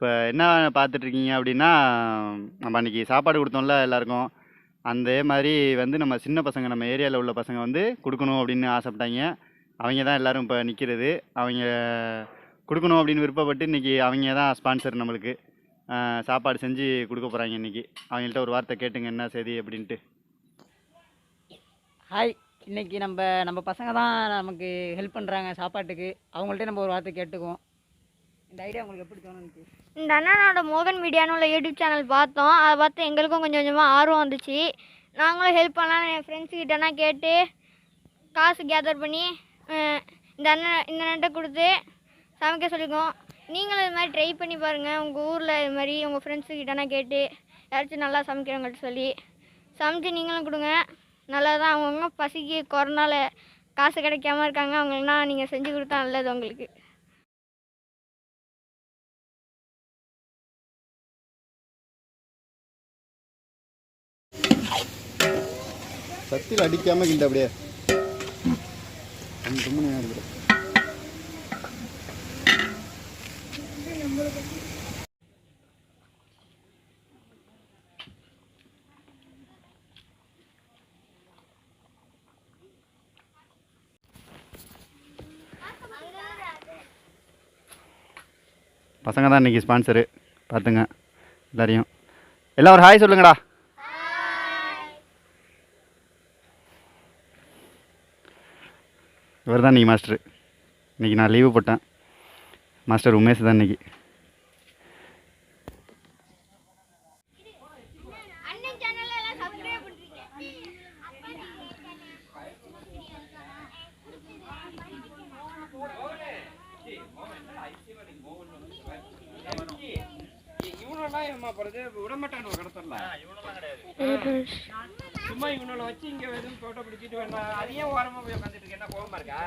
இப்போ என்ன பார்த்துட்ருக்கீங்க அப்படின்னா, நம்ம அன்றைக்கி சாப்பாடு கொடுத்தோம்ல எல்லாருக்கும், அதே மாதிரி வந்து நம்ம சின்ன பசங்க, நம்ம ஏரியாவில் உள்ள பசங்க வந்து கொடுக்கணும் அப்படின்னு ஆசைப்பட்டாங்க. அவங்க தான் எல்லோரும் இப்போ நிற்கிறது. அவங்க கொடுக்கணும் அப்படின்னு விருப்பப்பட்டு இன்றைக்கி அவங்க தான் ஸ்பான்சர் நம்மளுக்கு. சாப்பாடு செஞ்சு கொடுக்க போகிறாங்க இன்றைக்கி. அவங்கள்ட்ட ஒரு வார்த்தை கேட்டுங்க என்ன செய்தி அப்படின்ட்டு. ஹாய், இன்றைக்கி நம்ம பசங்க தான் நமக்கு ஹெல்ப் பண்ணுறாங்க சாப்பாட்டுக்கு. அவங்கள்ட்ட நம்ம ஒரு வார்த்தை கேட்டுக்குவோம். இந்த ஐடியா உங்களுக்கு எப்படி தோணுச்சு? இந்த அண்ணனோட மோகன் மீடியான்னு உள்ள யூடியூப் சேனல் பார்த்தோம். அதை பார்த்து எங்களுக்கும் கொஞ்சம் கொஞ்சமாக ஆர்வம் வந்துச்சு. நாங்களும் ஹெல்ப் பண்ணலான்னு என் ஃப்ரெண்ட்ஸுக்கிட்டனா கேட்டு காசு கேதர் பண்ணி இந்த அண்ணன்ட்ட கொடுத்து சமைக்க சொல்லிக்குவோம். நீங்களும் இது மாதிரி ட்ரை பண்ணி பாருங்கள். உங்கள் ஊரில் இது மாதிரி உங்கள் ஃப்ரெண்ட்ஸுக்கிட்டனா கேட்டு யாராச்சும் நல்லா சமைக்கிறவங்கள்ட்ட சொல்லி சமைச்சு நீங்களும் கொடுங்க. நல்லா தான் அவங்கவுங்க பசிக்கு கொரோனால காசு கிடைக்காம இருக்காங்க. அவங்களுக்குனா நீங்கள் செஞ்சு கொடுத்தா நல்லது உங்களுக்கு. சத்தியில் அடிக்காமல் கிண்ட அப்படியே பசங்க தான் இன்றைக்கி ஸ்பான்சரு. பார்த்துங்க எல்லாரையும். எல்லாம் ஒரு ஹாய் சொல்லுங்கடா. இவர் தான் இன்றைக்கி மாஸ்டர். இன்றைக்கி நான் லீவு போட்டேன். மாஸ்டர் உமேஷ் தான் இன்றைக்கி. சும்மா இவனோட வச்சு இங்க எதுவும் போட்டோ பிடிச்சிட்டு வேண்டாம். அதையே ஓரமா போய் உட்காந்துட்டு இருக்க. என்ன கோபமா இருக்கா?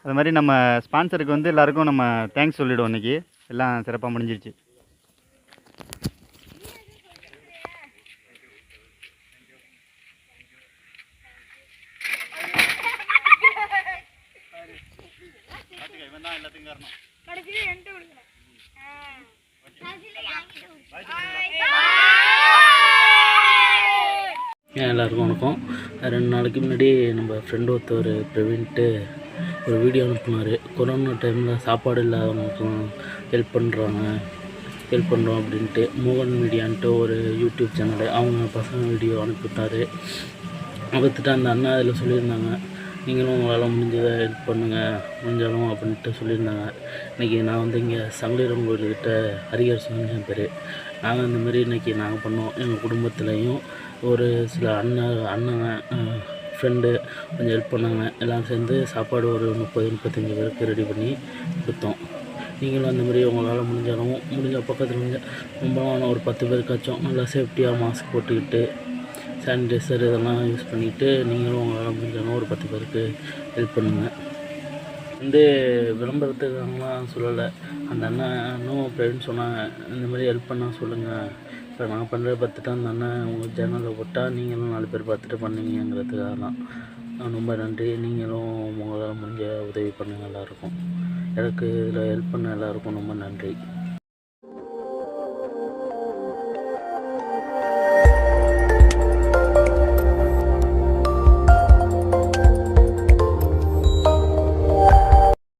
அது மாதிரி நம்ம ஸ்பான்சருக்கு வந்து எல்லாருக்கும் நம்ம தேங்க்ஸ் சொல்லிவிடுவோம். இன்றைக்கி எல்லாம் சிறப்பாக முடிஞ்சிருச்சு. எல்லாருக்கும் வணக்கம். 2 நாளைக்கு முன்னாடி நம்ம ஃப்ரெண்டு ஒருத்தர் பிரவீன்ட்டு ஒரு வீடியோ அனுப்புனார். கொரோனா டைமில் சாப்பாடு இல்லாதவங்களுக்கும் ஹெல்ப் பண்ணுறோம் அப்படின்ட்டு மோகன் மீடியான்ட்டு ஒரு யூடியூப் சேனலு, அவங்க பசங்க வீடியோ அனுப்பிவிட்டார். பார்த்துட்டு அந்த அண்ணா அதில் சொல்லியிருந்தாங்க, நீங்களும் உங்களால் முடிஞ்சதை ஹெல்ப் பண்ணுங்கள் முடிஞ்சாலும் அப்படின்ட்டு சொல்லியிருந்தாங்க. இன்றைக்கி நான் வந்து இங்கே சங்கலிரம் கோயில்கிட்ட ஹரிஹர் சுவாமி என் பேர். நாங்கள் இந்தமாரி இன்றைக்கி நாங்கள் பண்ணோம். எங்கள் குடும்பத்துலேயும் ஒரு சில அண்ணங்க ஃப்ரெண்டு கொஞ்சம் ஹெல்ப் பண்ணாங்க. எல்லாம் சேர்ந்து சாப்பாடு ஒரு 30-35 பேருக்கு ரெடி பண்ணி கொடுத்தோம். நீங்களும் அந்தமாரி உங்களால் முடிஞ்ச பக்கத்தில் ரொம்பலாம் ஒரு 10 பேருக்காச்சும் நல்லா சேஃப்டியாக மாஸ்க் போட்டுக்கிட்டு சானிடைசர் இதெல்லாம் யூஸ் பண்ணிக்கிட்டு நீங்களும் உங்களால் முடிஞ்சாலும் ஒரு 10 பேருக்கு ஹெல்ப் பண்ணுங்கள். வந்து விளம்பரத்துக்காகலாம் சொல்லலை. அந்த அண்ணனும் ஃப்ரெண்ட் சொன்னாங்க, இந்தமாதிரி ஹெல்ப் பண்ணால் சொல்லுங்கள், இப்போ நான் பண்ணுறத பார்த்துட்டு அந்த அண்ணன் உங்கள் சேனலில் போட்டால் நீங்களும் 4 பேர் பார்த்துட்டு பண்ணீங்கிறதுக்காக தான். ரொம்ப நன்றி. நீங்களும் உங்களால் முடிஞ்ச உதவி பண்ணுங்கள் எல்லாருக்கும். எனக்கு இதில் ஹெல்ப் பண்ண எல்லாருக்கும் ரொம்ப நன்றி.